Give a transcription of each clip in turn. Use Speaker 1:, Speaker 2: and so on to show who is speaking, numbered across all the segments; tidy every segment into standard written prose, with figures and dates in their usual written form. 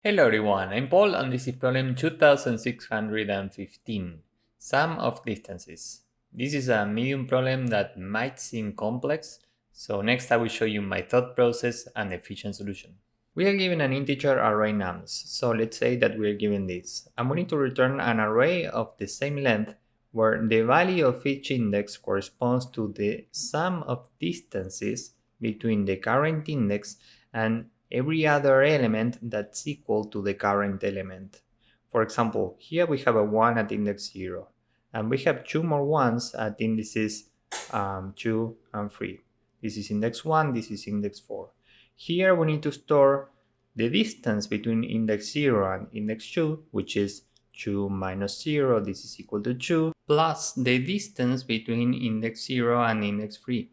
Speaker 1: Hello everyone, I'm Paul and this is problem 2615, sum of distances. This is a medium problem that might seem complex, so next I will show you my thought process and efficient solution. We are given an integer array nums, so let's say that we are given this, and we need to return an array of the same length where the value of each index corresponds to the sum of distances between the current index and every other element that's equal to the current element. For example, here we have a 1 at index 0, and we have two more 1s at indices 2 and 3. This is index 1, this is index 4. Here we need to store the distance between index 0 and index 2, which is 2 minus 0, this is equal to 2, plus the distance between index 0 and index 3.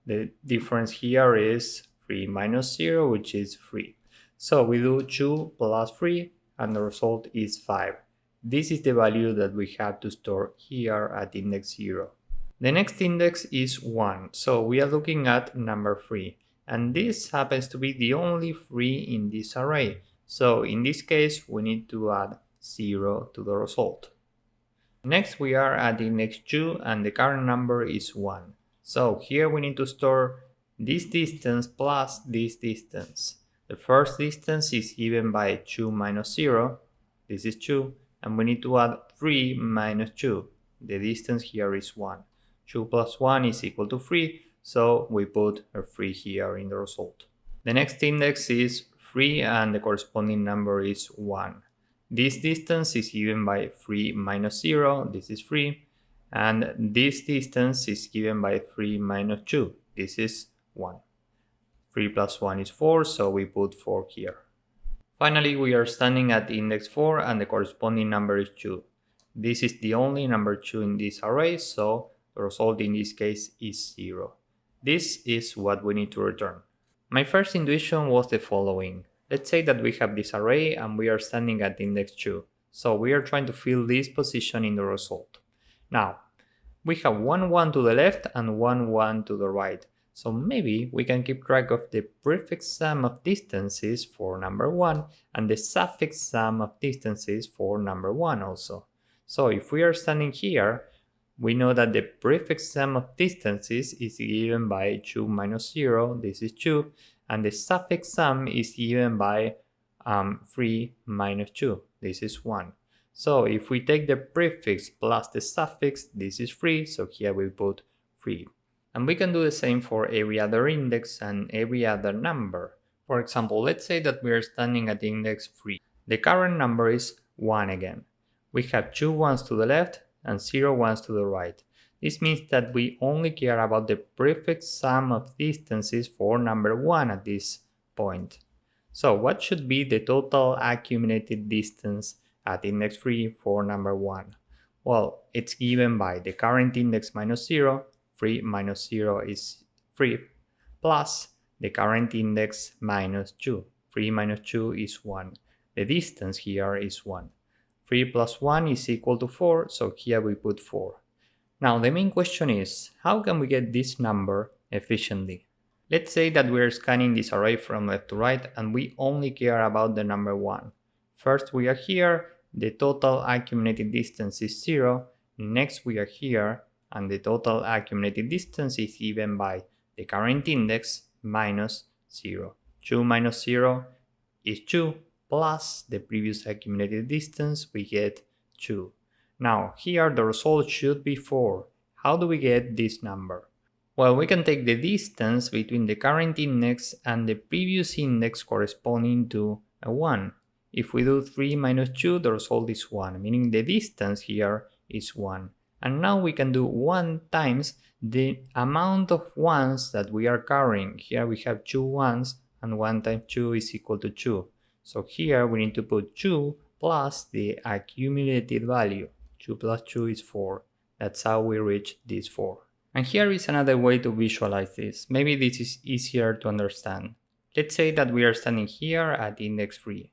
Speaker 1: The difference here is 3 minus 0, which is 3. So we do 2 plus 3, and the result is 5. This is the value that we have to store here at index 0. The next index is 1, so we are looking at number 3. And this happens to be the only 3 in this array. So in this case, we need to add 0 to the result. Next, we are at index 2 and the current number is 1. So here we need to store this distance plus this distance. The first distance is given by 2 minus 0. This is 2. And we need to add 3 minus 2. The distance here is 1. 2 plus 1 is equal to 3. So we put a 3 here in the result. The next index is 3 and the corresponding number is 1. This distance is given by 3 minus 0, this is 3. And this distance is given by 3 minus 2, this is 1. 3 plus 1 is 4, so we put 4 here. Finally, we are standing at index 4 and the corresponding number is 2. This is the only number 2 in this array, so the result in this case is 0. This is what we need to return. My first intuition was the following. Let's say that we have this array and we are standing at index 2. So we are trying to fill this position in the result. Now, we have 1, 1 to the left and 1, 1 to the right. So maybe we can keep track of the prefix sum of distances for number 1 and the suffix sum of distances for number 1 also. So if we are standing here, we know that the prefix sum of distances is given by 2 minus 0, this is 2, and the suffix sum is given by 3 minus 2, this is 1. So if we take the prefix plus the suffix, this is 3, so here we put 3. And we can do the same for every other index and every other number. For example, let's say that we are standing at index 3. The current number is 1 again. We have 2 1s to the left and 0 1s to the right. This means that we only care about the prefix sum of distances for number 1 at this point. So what should be the total accumulated distance at index 3 for number 1? Well, it's given by the current index minus 0, 3 minus 0 is 3, plus the current index minus 2. 3 minus 2 is 1. The distance here is 1. 3 plus 1 is equal to 4, so here we put 4. Now the main question is, how can we get this number efficiently? Let's say that we are scanning this array from left to right and we only care about the number 1. First we are here, the total accumulated distance is 0. Next we are here, and the total accumulated distance is given by the current index minus 0. 2 minus 0 is 2, plus the previous accumulated distance, we get 2. Now, here the result should be 4. How do we get this number? Well, we can take the distance between the current index and the previous index corresponding to a 1. If we do 3 minus 2, the result is 1, meaning the distance here is 1. And now we can do 1 times the amount of 1s that we are carrying. Here we have 2 1s, and 1 times 2 is equal to 2. So here we need to put 2 plus the accumulated value. 2 plus 2 is 4. That's how we reach this 4. And here is another way to visualize this. Maybe this is easier to understand. Let's say that we are standing here at index 3.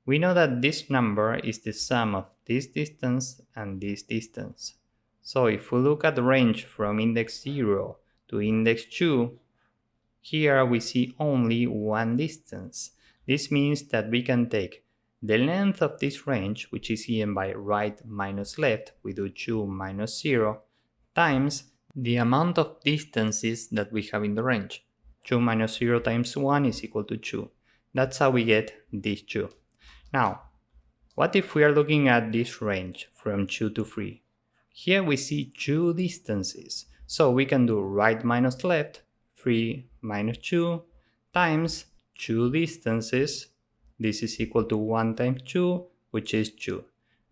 Speaker 1: We know that this number is the sum of this distance and this distance. So if we look at the range from index 0 to index 2, here we see only one distance. This means that we can take the length of this range, which is given by right minus left, we do 2 minus 0, times the amount of distances that we have in the range. 2 minus 0 times 1 is equal to 2. That's how we get this 2. Now, what if we are looking at this range from 2 to 3? Here we see 2 distances, so we can do right minus left, 3 minus 2, times 2 distances. This is equal to 1 times 2, which is 2.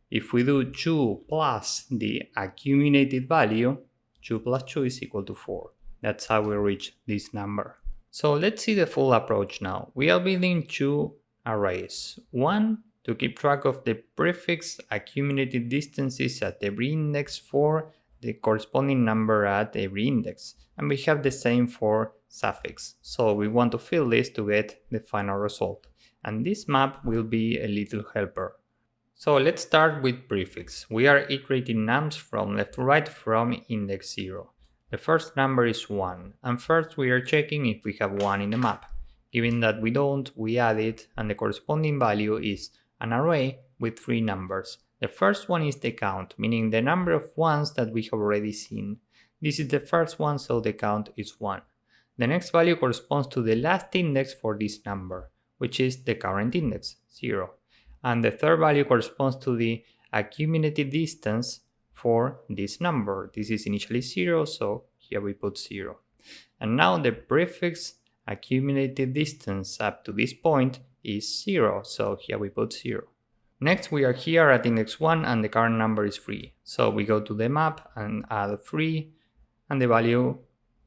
Speaker 1: If we do 2 plus the accumulated value, 2 plus 2 is equal to 4. That's how we reach this number. So let's see the full approach now. We are building 2 arrays. One to keep track of the prefix accumulated distances at every index for the corresponding number at every index. And we have the same for suffix. So we want to fill this to get the final result. And this map will be a little helper. So let's start with prefix. We are iterating nums from left to right from index 0. The first number is 1, and first we are checking if we have 1 in the map. Given that we don't, we add it, and the corresponding value is an array with 3 numbers. The first one is the count, meaning the number of ones that we have already seen. This is the first one, so the count is 1. The next value corresponds to the last index for this number, which is the current index, 0. And the third value corresponds to the accumulated distance for this number. This is initially 0, so here we put 0. And now the prefix accumulated distance up to this point is 0, so here we put 0. Next we are here at index 1 and the current number is 3. So we go to the map and add 3, and the value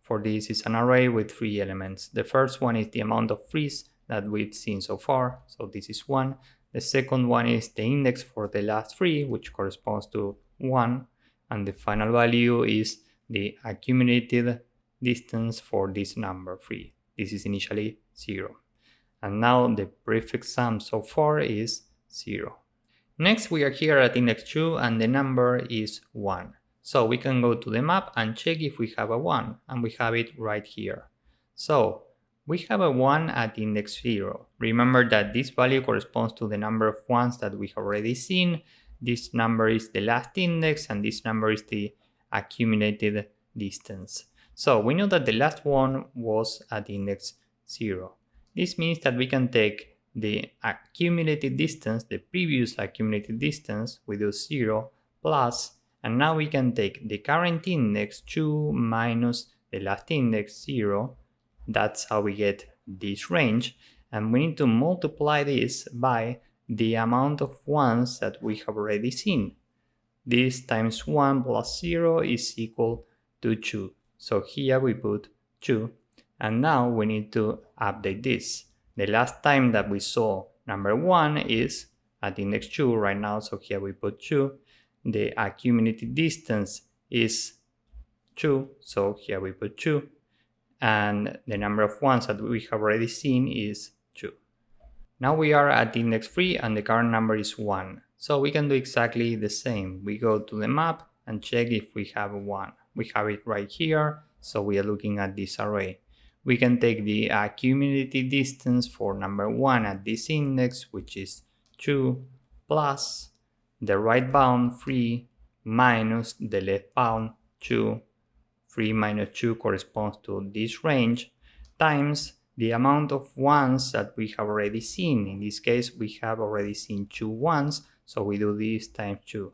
Speaker 1: for this is an array with 3 elements. The first one is the amount of 3s that we've seen so far, so this is 1. The second one is the index for the last 3, which corresponds to 1, and the final value is the accumulated distance for this number 3. This is initially 0. And now the prefix sum so far is 0. Next we are here at index 2 and the number is 1. So we can go to the map and check if we have a 1, and we have it right here. So we have a 1 at index 0. Remember that this value corresponds to the number of ones that we have already seen. This number is the last index and this number is the accumulated distance. So we know that the last one was at index 0. This means that we can take the accumulated distance, the previous accumulated distance, we do 0 plus, and now we can take the current index 2 minus the last index 0. That's how we get this range, and we need to multiply this by the amount of ones that we have already seen. This times 1 plus 0 is equal to 2. So here we put 2, and now we need to update this. The last time that we saw number 1 is at index 2 right now, so here we put 2. The accumulated distance is 2, so here we put 2. And the number of ones that we have already seen is 2. Now we are at index 3 and the current number is 1. So we can do exactly the same. We go to the map and check if we have 1. We have it right here, so we are looking at this array. We can take the accumulated distance for number 1 at this index, which is 2, plus the right bound 3 minus the left bound 2. 3 minus 2 corresponds to this range, times the amount of ones that we have already seen. In this case, we have already seen 2 ones, so we do this times 2.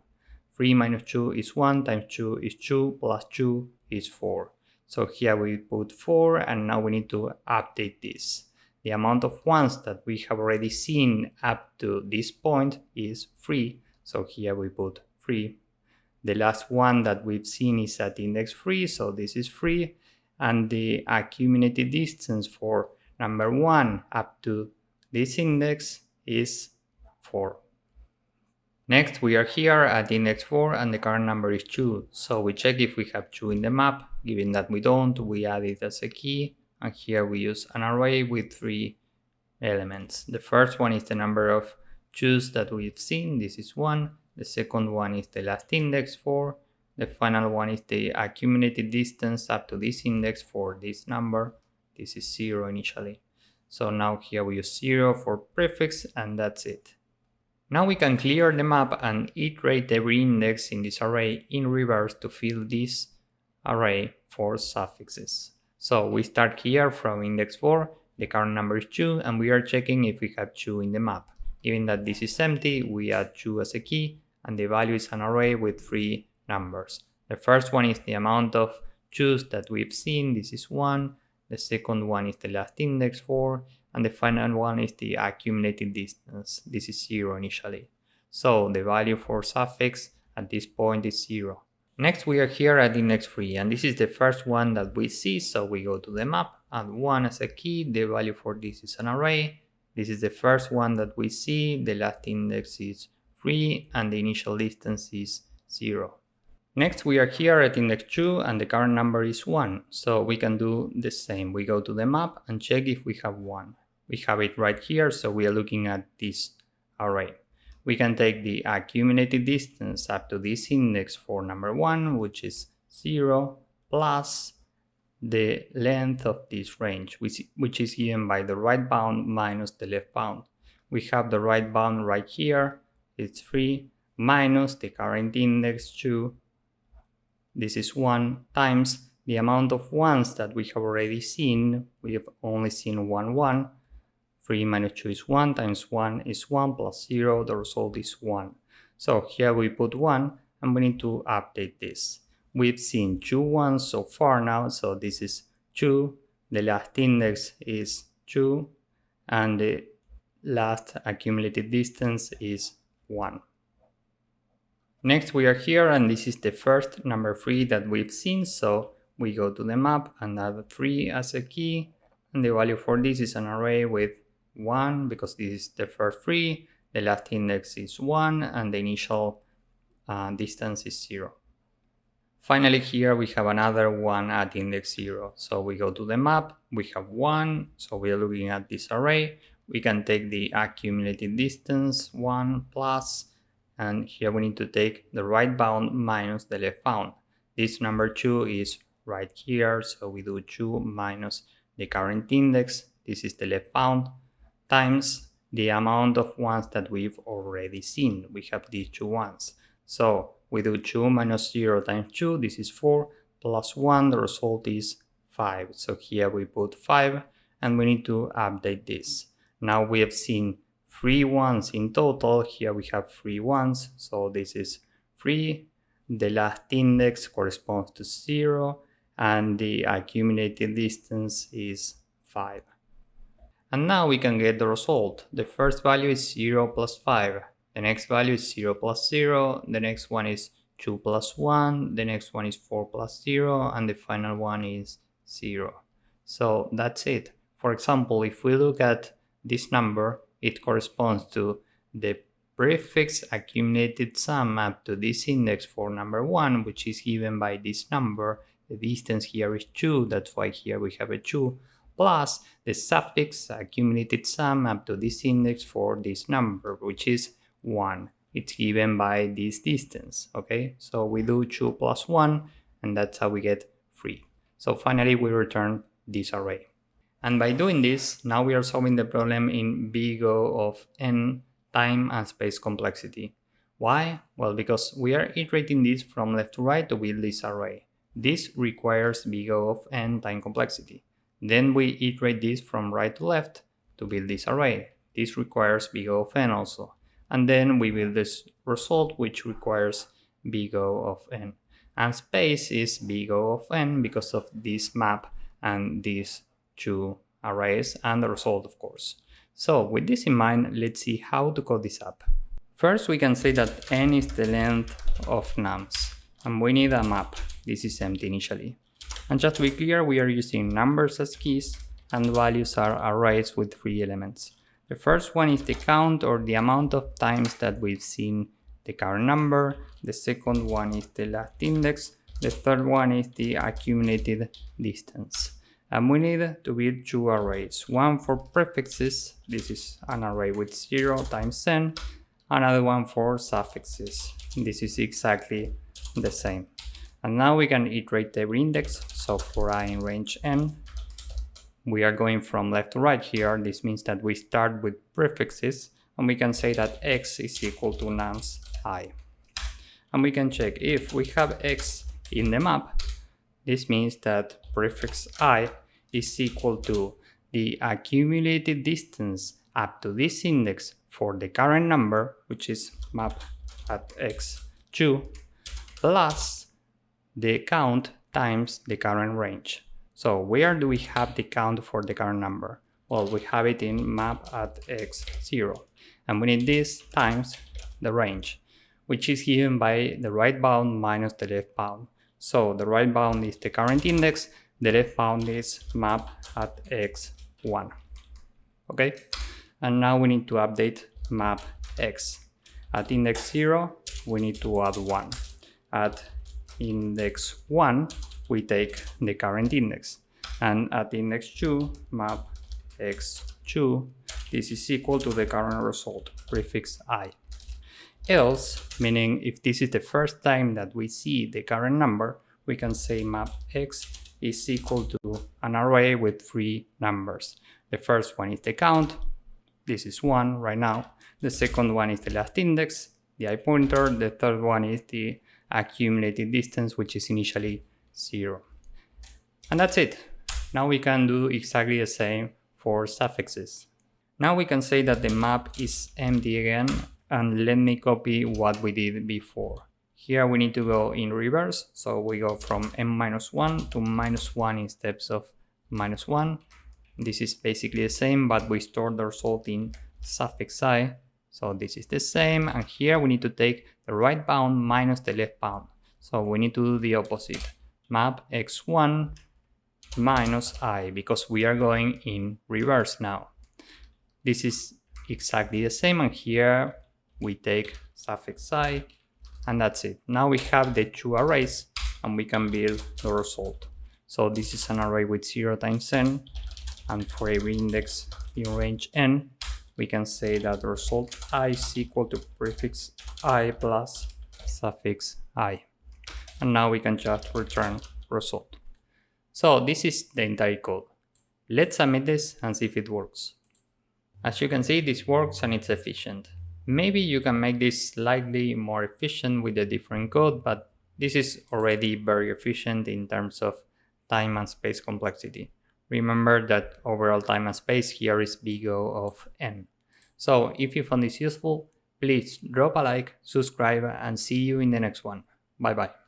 Speaker 1: 3 minus 2 is 1, times 2 is 2, plus 2 is 4. So here we put 4, and now we need to update this. The amount of ones that we have already seen up to this point is 3, so here we put 3. The last one that we've seen is at index 3, so this is 3, and the accumulated distance for number 1 up to this index is 4. Next we are here at index 4 and the current number is 2, so we check if we have 2 in the map. Given that we don't, we add it as a key, and here we use an array with 3 elements. The first one is the number of 2's that we've seen, this is 1. The second one is the last index 4. The final one is the accumulated distance up to this index for this number. This is 0 initially. So now here we use 0 for prefix, and that's it. Now we can clear the map and iterate every index in this array in reverse to fill this array for suffixes. So we start here from index 4, the current number is 2, and we are checking if we have 2 in the map. Given that this is empty, we add 2 as a key, and the value is an array with 3 numbers. The first one is the amount of 2's that we've seen, this is 1. The second one is the last index 4, and the final one is the accumulated distance. This is 0 initially. So the value for suffix at this point is 0. Next we are here at index 3, and this is the first one that we see, so we go to the map, add 1 as a key, the value for this is an array. This is the first one that we see, the last index is 3, and the initial distance is 0. Next we are here at index 2 and the current number is 1, so we can do the same. We go to the map and check if we have 1. We have it right here, so we are looking at this array. We can take the accumulated distance up to this index for number 1, which is 0, plus the length of this range, which is given by the right bound minus the left bound. We have the right bound right here, it's 3, minus the current index 2, this is 1, times the amount of 1's that we have already seen. We have only seen 1, 1. 3 minus 2 is 1, times 1 is 1, plus 0, the result is 1. So here we put 1, and we need to update this. We've seen 2 1's so far now, so this is 2, the last index is 2, and the last accumulated distance is 1. Next we are here, and this is the first number 3 that we've seen, so we go to the map and add 3 as a key, and the value for this is an array with 1 because this is the first 3, the last index is 1, and the initial distance is 0. Finally here we have another 1 at index 0, so we go to the map, we have 1, so we are looking at this array. We can take the accumulated distance 1 plus, and here we need to take the right bound minus the left bound. This number 2 is right here, so we do 2 minus the current index, this is the left bound, times the amount of 1's that we've already seen. We have these 2 1's. So we do 2 minus 0 times 2, this is 4, plus 1, the result is 5. So here we put 5, and we need to update this. Now we have seen 3 1's in total, here we have 3 1's, so this is 3, the last index corresponds to 0, and the accumulated distance is 5. And now we can get the result. The first value is 0 plus 5, the next value is 0 plus 0, the next one is 2 plus 1, the next one is 4 plus 0, and the final one is 0. So that's it. For example, if we look at this number, it corresponds to the prefix accumulated sum up to this index for number 1, which is given by this number. The distance here is 2, that's why here we have a 2, plus the suffix accumulated sum up to this index for this number, which is 1. It's given by this distance, okay? So we do 2 plus 1, and that's how we get 3. So finally we return this array. And by doing this, now we are solving the problem in big O of n time and space complexity. Why? Well, because we are iterating this from left to right to build this array. This requires big O of n time complexity. Then we iterate this from right to left to build this array. This requires big O of n also. And then we build this result, which requires big O of n. And space is big O of n because of this map and these 2 arrays and the result, of course. So with this in mind, let's see how to code this up. First, we can say that n is the length of nums, and we need a map. This is empty initially. And just to be clear, we are using numbers as keys, and values are arrays with 3 elements. The first one is the count, or the amount of times that we've seen the current number. The second one is the last index. The third one is the accumulated distance. And we need to build 2 arrays. One for prefixes, this is an array with 0 times n. Another one for suffixes, this is exactly the same. And now we can iterate every index. So for I in range n, we are going from left to right here. This means that we start with prefixes
Speaker 2: and we can say that x is equal to nums I. And we can check if we have x in the map. This means that prefix I is equal to the accumulated distance up to this index for the current number, which is map at x2, plus the count times the current range. So where do we have the count for the current number? Well, we have it in map at x0, and we need this times the range, which is given by the right bound minus the left bound. So the right bound is the current index, the left bound is map at x1. Okay, and now we need to update map x. At index 0, we need to add 1. At index 1, we take the current index. And at index 2, map x2, this is equal to the current result, prefix I. Else, meaning if this is the first time that we see the current number, we can say map x is equal to an array with 3 numbers. The first one is the count, this is 1 right now. The second one is the last index, the I pointer. The third one is the accumulated distance, which is initially 0. And that's it. Now we can do exactly the same for suffixes. Now we can say that the map is empty again, and let me copy what we did before. Here we need to go in reverse, so we go from n-1 to -1 in steps of -1. This is basically the same, but we store the result in suffix I, so this is the same, and here we need to take the right bound minus the left bound. So we need to do the opposite, map x1 minus I, because we are going in reverse now. This is exactly the same, and here we take suffix I, and that's it. Now we have the 2 arrays, and we can build the result. So this is an array with 0 times n, and for every index in range n, we can say that the result I is equal to prefix I plus suffix I. And now we can just return result. So this is the entire code. Let's submit this and see if it works. As you can see, this works and it's efficient. Maybe you can make this slightly more efficient with a different code, but this is already very efficient in terms of time and space complexity. Remember that overall time and space here is big O of n. So if you found this useful, please drop a like, subscribe, and see you in the next one. Bye bye.